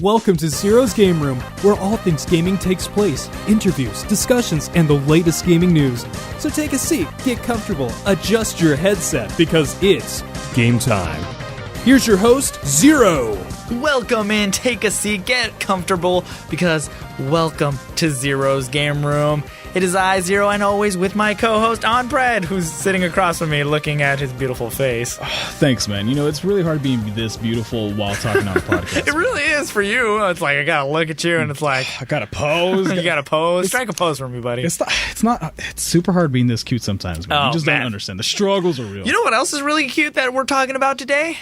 Welcome to Zero's Game Room, where all things gaming takes place. Interviews, discussions, and the latest gaming news. So take a seat, get comfortable, adjust your headset, because it's game time. Here's your host, Zero. Welcome in, take a seat, get comfortable, because welcome to Zero's Game Room. It is I, Zero, and always with my co-host, Onpred, who's sitting across from me looking at his beautiful face. Thanks, man. You know, it's really hard being this beautiful while talking on a podcast. It really is for you. It's like, I gotta look at you, and it's like... I gotta pose. You gotta pose. Strike a pose for me, buddy. It's super hard being this cute sometimes, man. Oh, You just man. don't understand. The struggles are real. You know what else is really cute that we're talking about today?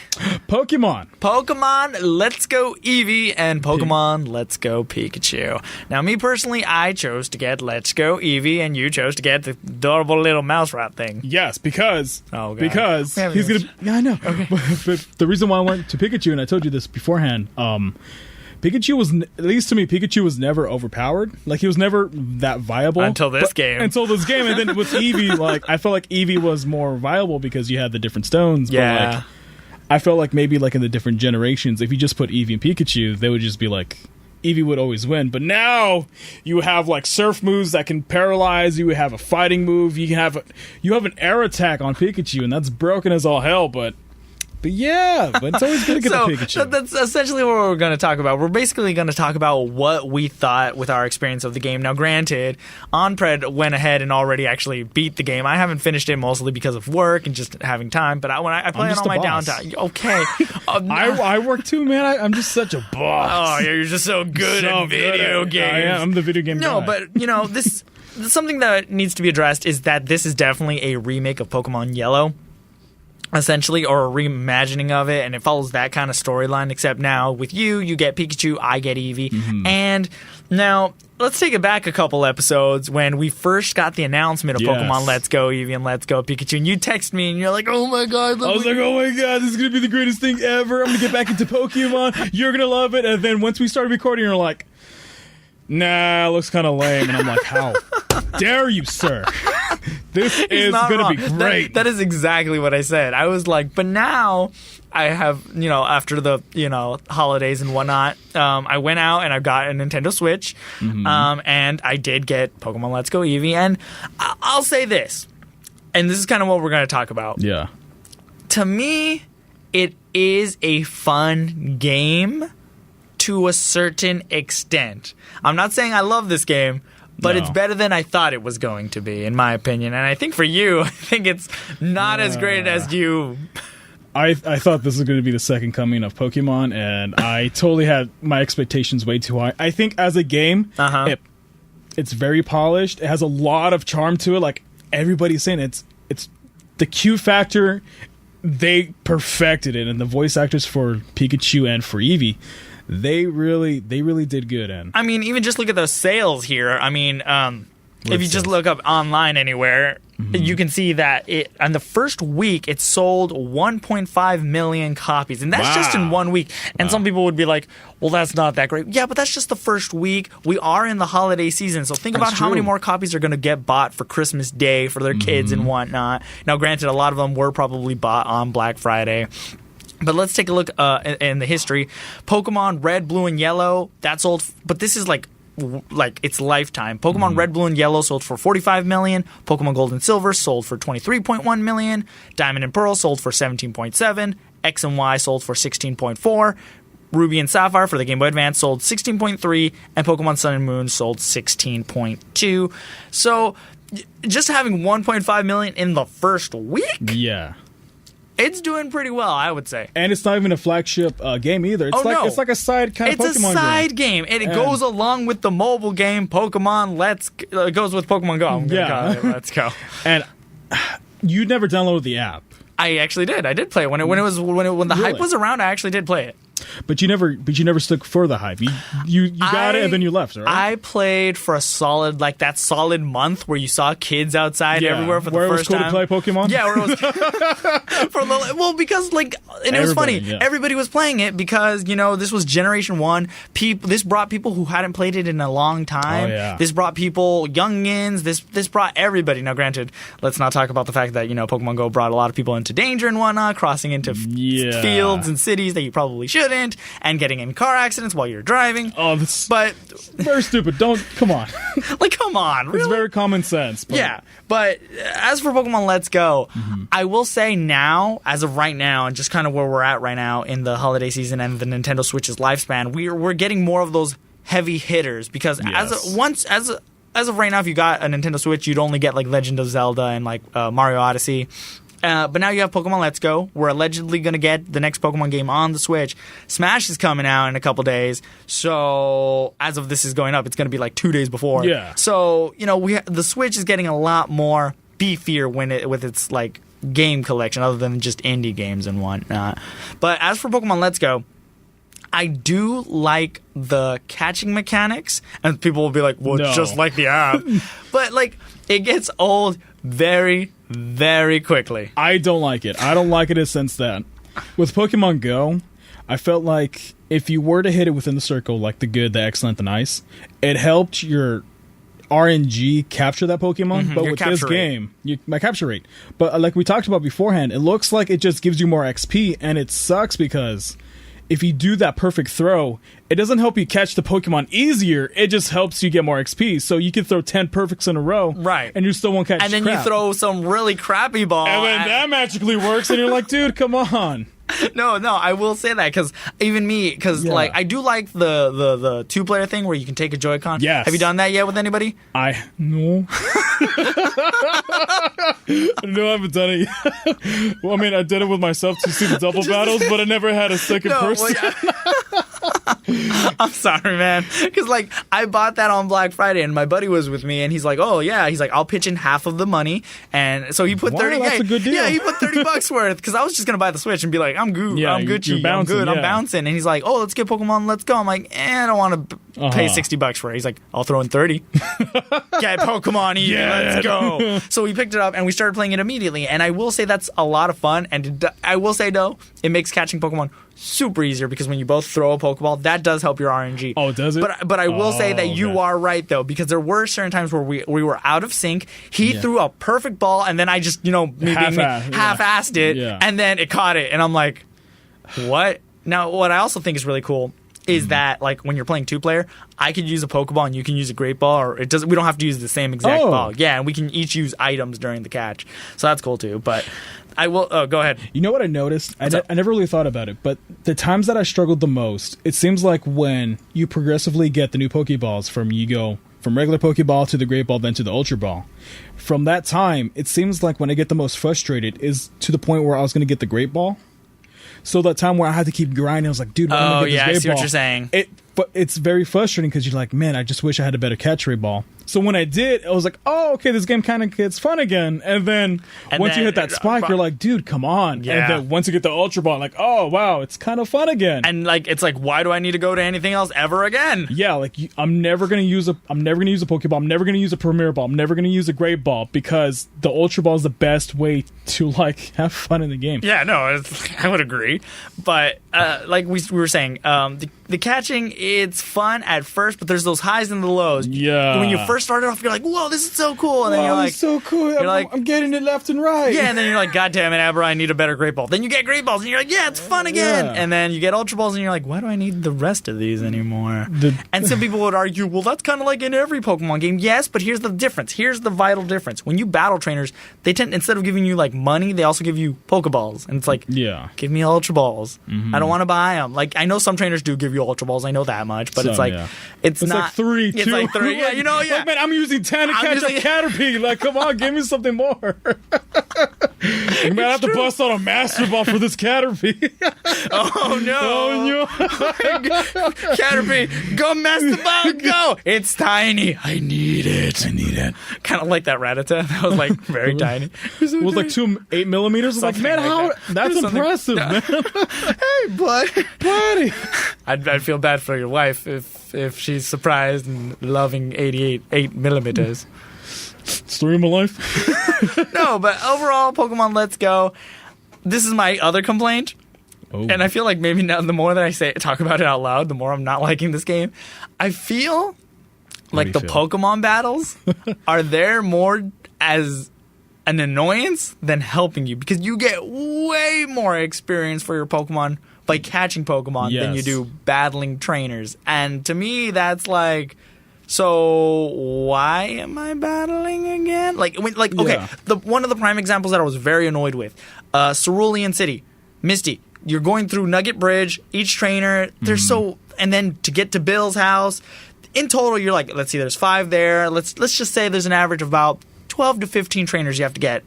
Pokemon. Pokemon Let's Go Eevee and Pokemon Let's Go Pikachu. Now, me personally, I chose to get Let's Go Eevee, and you chose to get the adorable little mouse rat thing. Yes, because Oh, God. because We haven't he's even- gonna. Yeah, I know. Okay. But the reason why I went to Pikachu, and I told you this beforehand, Pikachu was, at least to me, Pikachu was never overpowered. Like, he was never that viable Until this game. Until this game, and then with Eevee, like, I felt like Eevee was more viable because you had the different stones. Yeah. But, like, I felt like maybe like in the different generations, if you just put Eevee and Pikachu, they would just be like, Eevee would always win. But now you have like surf moves that can paralyze. You have a fighting move. You have an air attack on Pikachu, and that's broken as all hell. But yeah, but it's always good to get the Pikachu. That's essentially what we're going to talk about. We're basically going to talk about what we thought with our experience of the game. Now, granted, Onpred went ahead and already actually beat the game. I haven't finished it mostly because of work and just having time. But when I play it on my downtime. Okay. I work too, man. I'm just such a boss. Oh, you're just so good at video games. I'm the video game guy. No, but, you know, this something that needs to be addressed is that this is definitely a remake of Pokemon Yellow. Essentially, or a reimagining of it, and it follows that kind of storyline, except now with you get Pikachu, I get Eevee. Mm-hmm. And now, let's take it back a couple episodes when we first got the announcement of Yes. Pokemon Let's Go Eevee and Let's Go Pikachu, and you text me and you're like, oh my god. I was like, oh my god, this is going to be the greatest thing ever. I'm going to get back into Pokemon. You're going to love it. And then once we started recording, you're like, nah, it looks kind of lame. And I'm like, how dare you, sir? This is going to be great. That is exactly what I said. I was like, but now I have, after the, holidays and whatnot, I went out and I got a Nintendo Switch, and I did get Pokemon Let's Go Eevee, and I'll say this, and this is kind of what we're going to talk about. Yeah. To me, it is a fun game to a certain extent. I'm not saying I love this game, but No. it's better than I thought it was going to be, in my opinion. And I think for you, I think it's not as great as you. I thought this was going to be the second coming of Pokemon, and I totally had my expectations way too high. I think as a game, it's very polished. It has a lot of charm to it. Like everybody's saying, it's the Q factor. They perfected it, and the voice actors for Pikachu and for Eevee, they really did good. And I mean, even just look at those sales here. I mean, if you just look up online anywhere, you can see that on the first week it sold 1.5 million copies, and that's just in 1 week. And some people would be like, well, that's not that great. Yeah, but that's just the first week. We are in the holiday season, so think about how many more copies are going to get bought for Christmas Day for their kids and whatnot. Now, granted, a lot of them were probably bought on Black Friday. But let's take a look in the history. Pokemon Red, Blue, and Yellow, that sold, but this is like its lifetime. Pokemon Red, Blue, and Yellow sold for 45 million. Pokemon Gold and Silver sold for 23.1 million. Diamond and Pearl sold for 17.7. X and Y sold for 16.4. Ruby and Sapphire for the Game Boy Advance sold 16.3, and Pokemon Sun and Moon sold 16.2. So, just having 1.5 million in the first week? yeah. It's doing pretty well, I would say. And it's not even a flagship game either. It's It's like a side kind of Pokemon It's a side game, and it goes along with the mobile game Pokemon it goes with Pokemon Go. I'm gonna call it Let's Go. And you never downloaded the app, I actually did. I did play it when the hype was around. I actually did play it. but you never stuck for the hype. You got it and then you left, right? I played for a solid month where you saw kids outside everywhere for the first time. Where it was cool to play Pokemon? Yeah, where it was because and it was funny. Yeah. Everybody was playing it because this was Generation 1. This brought people who hadn't played it in a long time. Oh, yeah. This brought people youngins. This brought everybody. Now, granted, let's not talk about the fact that Pokemon Go brought a lot of people into danger and whatnot, crossing into fields and cities that you probably shouldn't. shouldn't, and getting in car accidents while you're driving. Oh, that's but very stupid. Come on. like, come on. Really? It's very common sense. But. Yeah, but as for Pokemon Let's Go, I will say now, as of right now, and just kind of where we're at right now in the holiday season and the Nintendo Switch's lifespan, we're getting more of those heavy hitters because as of right now, if you got a Nintendo Switch, you'd only get like Legend of Zelda and like Mario Odyssey. But now you have Pokemon Let's Go. We're allegedly going to get the next Pokemon game on the Switch. Smash is coming out in a couple days. So as of this is going up, it's going to be like 2 days before. Yeah. So, the Switch is getting a lot more beefier with its like game collection other than just indie games and whatnot. But as for Pokemon Let's Go, I do like the catching mechanics, and people will be like, well, it's just like the app. But, like, it gets old very, very quickly. I don't like it. I don't like it in the sense that with Pokemon Go, I felt like if you were to hit it within the circle, like the good, the excellent, the nice, it helped your RNG capture that Pokemon. But with this game, my capture rate. But like we talked about beforehand, it looks like it just gives you more XP, and it sucks because if you do that perfect throw, it doesn't help you catch the Pokemon easier. It just helps you get more XP. So you can throw 10 perfects in a row, right? And you still won't catch. And then you throw some really crappy ball, and then that magically works, and you're like, dude, come on. No, I will say that because even me, because like I do like the 2-player thing where you can take a Joy-Con. Yes. Have you done that yet with anybody? No. No, I haven't done it yet. Well, I mean, I did it with myself to see the double battles, but I never had a second person. I'm sorry, man. Because, like, I bought that on Black Friday, and my buddy was with me, and he's like, oh, yeah. He's like, I'll pitch in half of the money. And so he put 30. That's a good deal. Yeah, he put $30 worth, because I was just going to buy the Switch and be like, I'm good. Yeah, I'm Gucci. bouncing, I'm good. yeah. I'm bouncing. And he's like, oh, let's get Pokemon Let's Go. I'm like, I don't want to pay $60 for it. He's like, I'll throw in 30. Get Pokemon Eevee. Yeah. Let's go. So we picked it up, and we started playing it immediately. And I will say that's a lot of fun. And I will say, though, it makes catching Pokemon super easier because when you both throw a Pokeball, that does help your RNG. Oh, does it? But I will say that you are right, though, because there were certain times where we were out of sync. He threw a perfect ball, and then I just, half-assed it, and then it caught it. And I'm like, what? Now, what I also think is really cool is that, like, when you're playing 2-player, I could use a Pokeball and you can use a Great Ball, or we don't have to use the same exact ball. Yeah, and we can each use items during the catch. So that's cool, too. But I will... Oh, go ahead. You know what I noticed? I never really thought about it, but the times that I struggled the most, it seems like when you progressively get the new Pokeballs you go from regular Pokeball to the Great Ball, then to the Ultra Ball. From that time, it seems like when I get the most frustrated is to the point where I was going to get the Great Ball. So that time where I had to keep grinding, I was like, dude, why don't I get this Great Ball? I see what you're saying. But it's very frustrating because you're like, man, I just wish I had a better catch rate ball. So when I did, I was like, oh, okay, this game kind of gets fun again. And then once you hit that spike, you're like, dude, come on. Yeah. And then once you get the Ultra Ball, like, oh, wow, it's kind of fun again. And like, it's like, why do I need to go to anything else ever again? Yeah, like I'm never gonna use a Pokeball. I'm never gonna use a Premier Ball. I'm never gonna use a Great Ball because the Ultra Ball is the best way to like have fun in the game. Yeah, no, I would agree. But like we were saying, the catching, it's fun at first, but there's those highs and the lows. Yeah. When you first started off, you're like, whoa, this is so cool. And then you're like, it's so cool. I'm getting it left and right. Yeah, and then you're like, God damn it, Abra, I need a better Great Ball. Then you get Great Balls, and you're like, yeah, it's fun again. Yeah. And then you get Ultra Balls, and you're like, why do I need the rest of these anymore? And some people would argue, well, that's kind of like in every Pokemon game. Yes, but here's the difference. Here's the vital difference. When you battle trainers, they tend, instead of giving you like money, they also give you Pokeballs. And it's like, give me Ultra Balls. Mm-hmm. I don't want to buy them. Like, I know some trainers do give you Ultra Balls. I know that much, but it's like, it's not like 3, 2. It's like 3. Yeah, you know, yeah. Like, man, I'm using 10 to catch a Caterpie. Like, come on, give me something more. Man, I have to bust out a Master Ball for this Caterpie. Oh no! Oh no! Caterpie, go Master Ball, go! It's tiny. I need it. Kind of like that Rattata. That was like very tiny. It was like 8 millimeters. Like, man, how? That's impressive, man. Hey, buddy. I'd feel bad for your wife if she's surprised and loving 8 millimeters. Story of my life. No, but overall, Pokemon Let's Go. This is my other complaint. Oh. And I feel like maybe now the more that I talk about it out loud, the more I'm not liking this game. I feel like the Pokemon battles are there more as an annoyance than helping you because you get way more experience for your Pokemon by catching Pokemon than you do battling trainers. And to me, that's like, so why am I battling again? Okay, one of the prime examples that I was very annoyed with, Cerulean City, Misty. You're going through Nugget Bridge, each trainer, and then to get to Bill's house, in total, you're like, let's see, there's 5 there. Let's just say there's an average of about 12 to 15 trainers you have to get.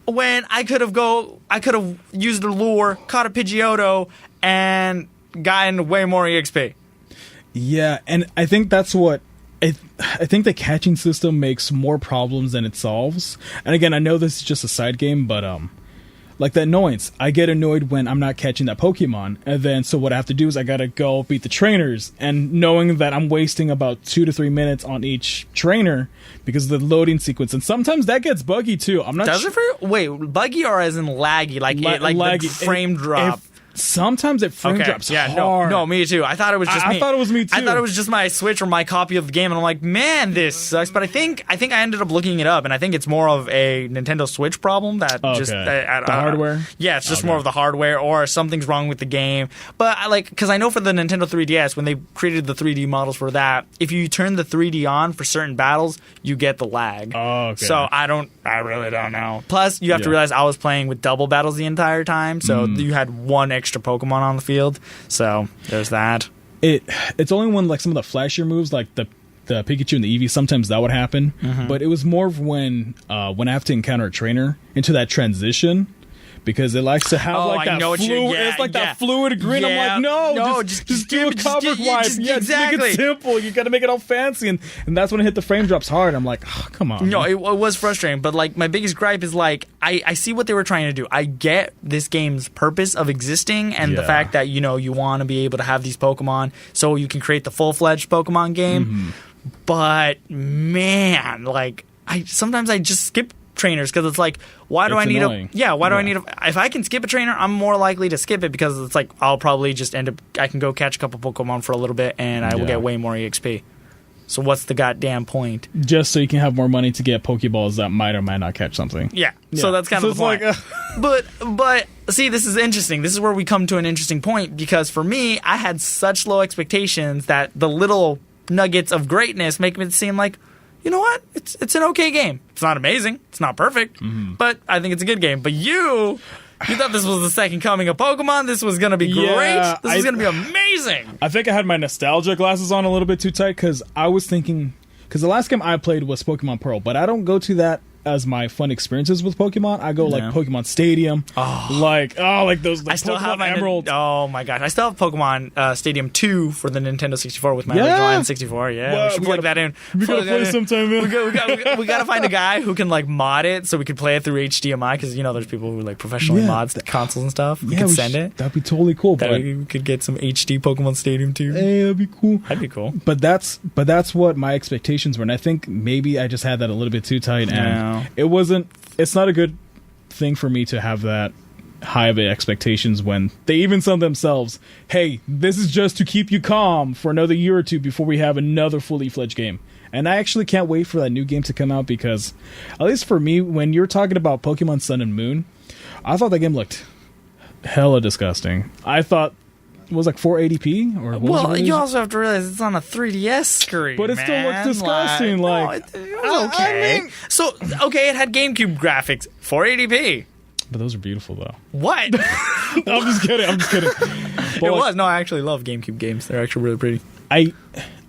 When I could have used the lure, caught a Pidgeotto, and gotten way more EXP. Yeah, and I think that's what I think the catching system makes more problems than it solves. And again, I know this is just a side game, but like the annoyance. I get annoyed when I'm not catching that Pokemon, and then so what I have to do is I gotta go beat the trainers, and knowing that I'm wasting about 2 to 3 minutes on each trainer because of the loading sequence, and sometimes that gets buggy too. I'm not. Does it for you? Wait, buggy or as in laggy? Laggy. The frame drop. Sometimes it frame drops hard. No, me too. I thought it was just me. I thought it was me too. I thought it was just my Switch or my copy of the game, and I'm like, man, this sucks. But I think I ended up looking it up, and I think it's more of a Nintendo Switch problem that the hardware. Yeah, it's just more of the hardware, or something's wrong with the game. But because I know for the Nintendo 3DS, when they created the 3D models for that, if you turn the 3D on for certain battles, you get the lag. Oh, okay. So I really don't know. Plus, you have to realize I was playing with double battles the entire time, so you had one extra Pokemon on the field, so there's that. It's only when like some of the flashier moves, like the Pikachu and the Eevee, sometimes that would happen. But it was more of when I have to encounter a trainer into that transition, because it likes to have that fluid grin. I'm like, no, just do a cover wipe. Just make it simple. You got to make it all fancy, and that's when it hit the frame drops hard. I'm like, oh, come on. No, it was frustrating, but like my biggest gripe is like I see what they were trying to do. I get this game's purpose of existing and the fact that you want to be able to have these Pokemon so you can create the full-fledged Pokemon game. But man, like sometimes I just skip trainers because it's like, why do I need if I can skip a trainer, I'm more likely to skip it because it's like I'll probably just end up, I can go catch a couple Pokemon for a little bit and I will get way more EXP. So what's the goddamn point? Just so you can have more money to get Pokeballs that might or might not catch something. Yeah. So that's kind of the point. But see, this is interesting. This is where we come to an interesting point, because for me, I had such low expectations that the little nuggets of greatness make it seem like, you know what? It's an okay game. It's not amazing. It's not perfect. But I think it's a good game. But you thought this was the second coming of Pokemon. This was going to be great. This was going to be amazing. I think I had my nostalgia glasses on a little bit too tight, because I was thinking, because the last game I played was Pokemon Pearl, but I don't go to that as my fun experiences with Pokemon. I go like Pokemon Stadium, like those. I still Pokemon have Emerald. Oh my gosh, I still have Pokemon Stadium 2 for the Nintendo 64 with my original N64. Yeah, we should plug that in. We gotta play sometime, man. We gotta find a guy who can like mod it so we could play it through HDMI, because there's people who like professionally mods the consoles and stuff. We could send it. That'd be totally cool. We could get some HD Pokemon Stadium 2. Hey, that'd be cool. That'd be cool. But that's what my expectations were, and I think maybe I just had that a little bit too tight, and it wasn't. It's not a good thing for me to have that high of expectations when they even said themselves, hey, this is just to keep you calm for another year or two before we have another fully fledged game. And I actually can't wait for that new game to come out, because at least for me, when you're talking about Pokemon Sun and Moon, I thought that game looked hella disgusting. I thought it was like 480p, or you also have to realize it's on a 3DS screen, but it still looks disgusting. It had GameCube graphics, 480p. But those are beautiful, though. What? I'm just kidding. It was. No, I actually love GameCube games. They're actually really pretty. I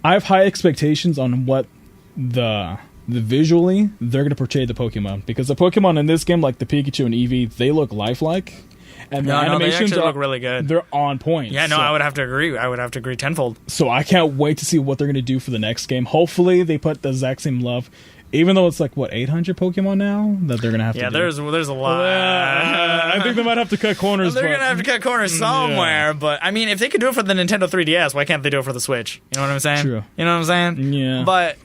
have high expectations on what the visually they're going to portray the Pokemon, because the Pokemon in this game, like the Pikachu and Eevee, they look lifelike. And the animations they look really good. They're on point. Yeah, no, I would have to agree. I would have to agree tenfold. So I can't wait to see what they're going to do for the next game. Hopefully they put the exact same love, even though it's like, 800 Pokemon now that they're going to have to do. Yeah, there's a lot. I think they might have to cut corners. They're going to have to cut corners somewhere, but I mean, if they could do it for the Nintendo 3DS, why can't they do it for the Switch? You know what I'm saying? True. You know what I'm saying? Yeah. But,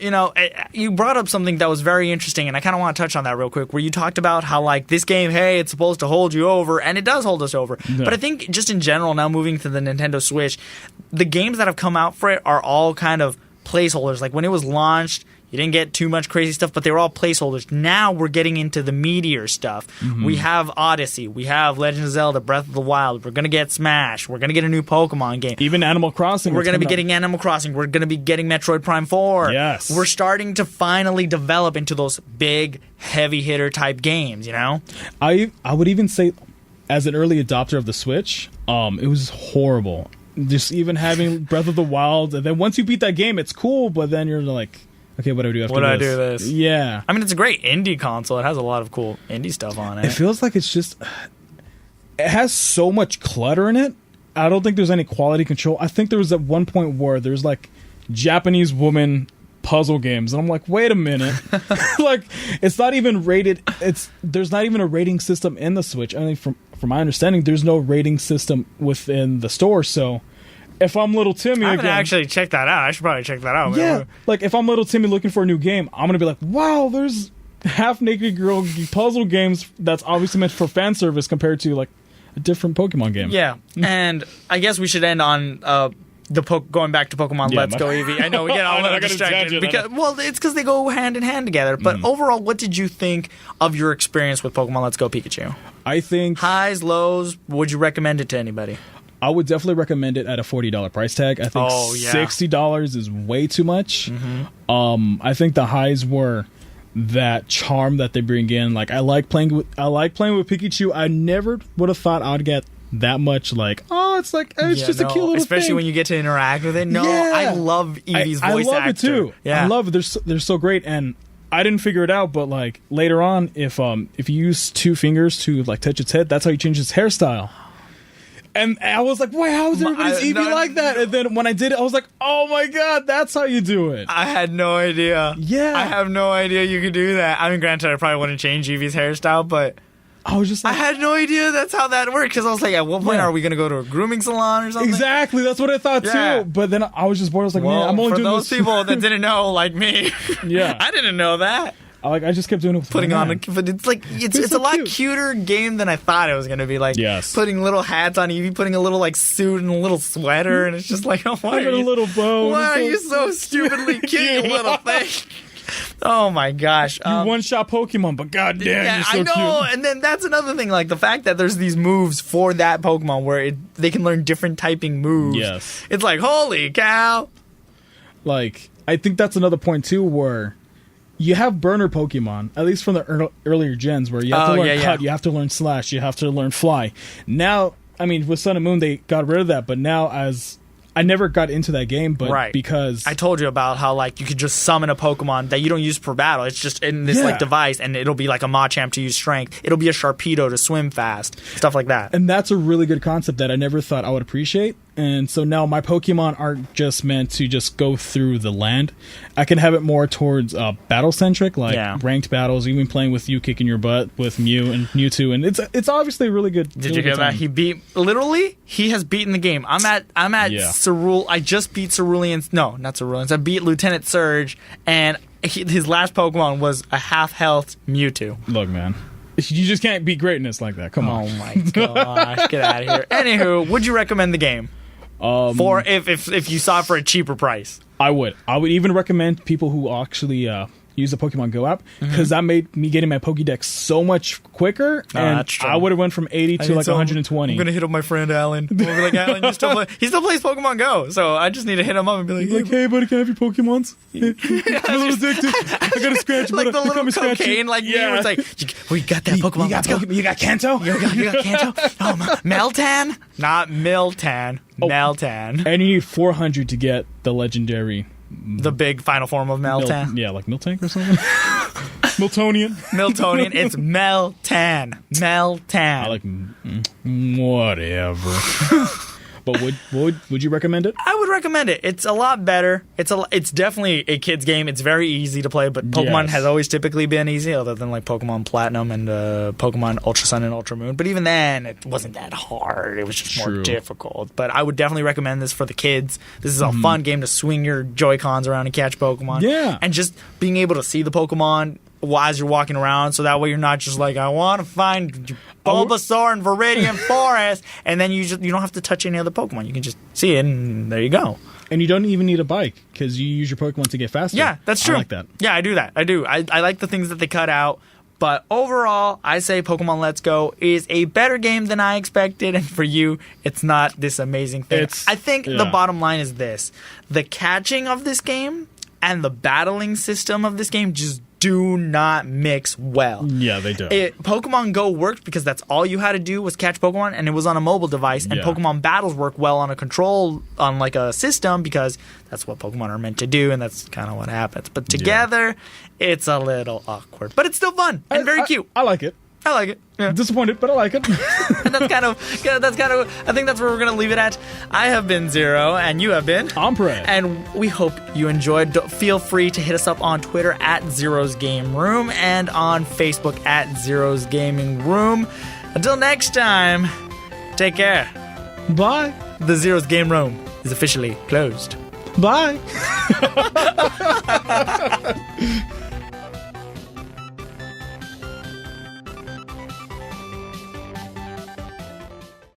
you brought up something that was very interesting, and I kind of want to touch on that real quick, where you talked about how, like, this game, hey, it's supposed to hold you over, and it does hold us over. Yeah. But I think just in general, now moving to the Nintendo Switch, the games that have come out for it are all kind of placeholders. Like, when it was launched, You didn't get too much crazy stuff, but they were all placeholders. Now we're getting into the meatier stuff. We have Odyssey. We have Legend of Zelda, Breath of the Wild. We're going to get Smash. We're going to get a new Pokemon game. Even Animal Crossing. We're going to be getting Animal Crossing. We're going to be getting Metroid Prime 4. Yes. We're starting to finally develop into those big, heavy hitter type games, you know? I would even say, as an early adopter of the Switch, it was horrible. Just even having Breath of the Wild, and then once you beat that game, it's cool, but then you're like, okay, what do I do after this? What do I do this? Yeah. I mean, it's a great indie console. It has a lot of cool indie stuff on it. It feels like it's just... It has so much clutter in it. I don't think there's any quality control. I think there was at one point where there's like Japanese woman puzzle games, and I'm like, wait a minute. Like, it's not even rated. There's not even a rating system in the Switch. I mean, from my understanding, there's no rating system within the store, so... If I'm little Timmy, I haven't actually checked that out. I should probably check that out. Yeah, like if I'm little Timmy looking for a new game, I'm gonna be like, wow, there's half-naked girl puzzle games that's obviously meant for fan service compared to like a different Pokemon game. Yeah, and I guess we should end on going back to Pokemon Let's Go Eevee. I know we get all distracted because it's because they go hand in hand together. But overall, what did you think of your experience with Pokemon Let's Go Pikachu? I think highs, lows. Would you recommend it to anybody? I would definitely recommend it at a $40 price tag. I think $60 is way too much. I think the highs were that charm that they bring in. Like I like playing with Pikachu. I never would have thought I'd get that much like, it's just a cute little especially thing. When you get to interact with it. I love Eevee's voice actor. I love it too. Yeah. I love it. They're so great, and I didn't figure it out, but like later on, if you use two fingers to like touch its head, that's how you change its hairstyle. And I was like, wait, how is everybody's Eevee like that? And then when I did it, I was like, oh my god, that's how you do it. I had no idea. Yeah. I have no idea you could do that. I mean, granted, I probably wouldn't change Eevee's hairstyle, but I was just like... I had no idea that's how that worked, because I was like, at what point are we going to go to a grooming salon or something? Exactly, that's what I thought too. But then I was just bored. I was like, man, I'm only doing this... For those people that didn't know, like me, I didn't know that. I just kept doing it. But it's like it's a lot cuter game than I thought it was gonna be. Like putting little hats on Eevee, putting a little like suit and a little sweater, and it's just like, oh, why are you, a little bow? Why are you so stupidly cute, you little thing? Oh my gosh! You one-shot Pokemon, but goddamn, you're so I know. cute. And then that's another thing, like the fact that there's these moves for that Pokemon where they can learn different typing moves. Yes, it's like holy cow! Like I think that's another point too, where you have burner Pokemon, at least from the earlier gens, where you have to learn Cut, you have to learn Slash, you have to learn Fly. Now, I mean, with Sun and Moon, they got rid of that, but now I never got into that game, but because... I told you about how, like, you could just summon a Pokemon that you don't use per battle. It's just in this, like, device, and it'll be like a Machamp to use Strength. It'll be a Sharpedo to swim fast. Stuff like that. And that's a really good concept that I never thought I would appreciate. And so now my Pokemon aren't just meant to just go through the land. I can have it more towards battle-centric, like ranked battles, even playing with you kicking your butt with Mew and Mewtwo. And it's obviously really good. Did you hear that? He has beaten the game. I'm at Cerule. I just beat Cerulean. No, not Cerulean. I beat Lieutenant Surge, and his last Pokemon was a half-health Mewtwo. Look, man. You just can't beat greatness like that. Come on. Oh my gosh. Get out of here. Anywho, would you recommend the game? For if you saw it for a cheaper price? I would even recommend people who actually use the Pokemon Go app, because that made me getting my Pokédex so much quicker, and I would have went from 80 to like 120. I'm gonna hit up my friend Alan. I'm gonna be like, Alan, he still plays Pokemon Go, so I just need to hit him up and be like, hey buddy, can I have your Pokemons? I'm a little addicted. I gotta scratch like the little cocaine, like me, where it's like, we got that Pokemon. You got Kanto? You got Kanto? Oh, Meltan? Not Miltan. Meltan. And you need 400 to get the legendary. The big final form of Meltan? Like Miltank or something? Miltonian. It's Meltan. I like... whatever. But would you recommend it? I would recommend it. It's a lot better. It's definitely a kid's game. It's very easy to play, but Pokemon has always typically been easy, other than like Pokemon Platinum and Pokemon Ultra Sun and Ultra Moon. But even then, it wasn't that hard. It was just more difficult. But I would definitely recommend this for the kids. This is a fun game to swing your Joy-Cons around and catch Pokemon. Yeah. And just being able to see the Pokemon as you're walking around, so that way you're not just like, I want to find Bulbasaur in Viridian Forest, and then you don't have to touch any other Pokemon. You can just see it, and there you go. And you don't even need a bike because you use your Pokemon to get faster. Yeah, that's true. I like that. Yeah, I do that. I do. I like the things that they cut out. But overall, I say Pokemon Let's Go is a better game than I expected. And for you, it's not this amazing thing. I think the bottom line is this. The catching of this game and the battling system of this game just do not mix well. Yeah, they do. Pokemon Go worked because that's all you had to do was catch Pokemon, and it was on a mobile device. And Pokemon battles work well on like a system because that's what Pokemon are meant to do, and that's kind of what happens. But together, it's a little awkward. But it's still fun and very cute. I like it. I like it. Yeah. Disappointed, but I like it. And that's kind of. I think that's where we're gonna leave it at. I have been Zero, and you have been Ombre. And we hope you enjoyed. Feel free to hit us up on Twitter at Zero's Game Room and on Facebook at Zero's Gaming Room. Until next time, take care. Bye. The Zero's Game Room is officially closed. Bye.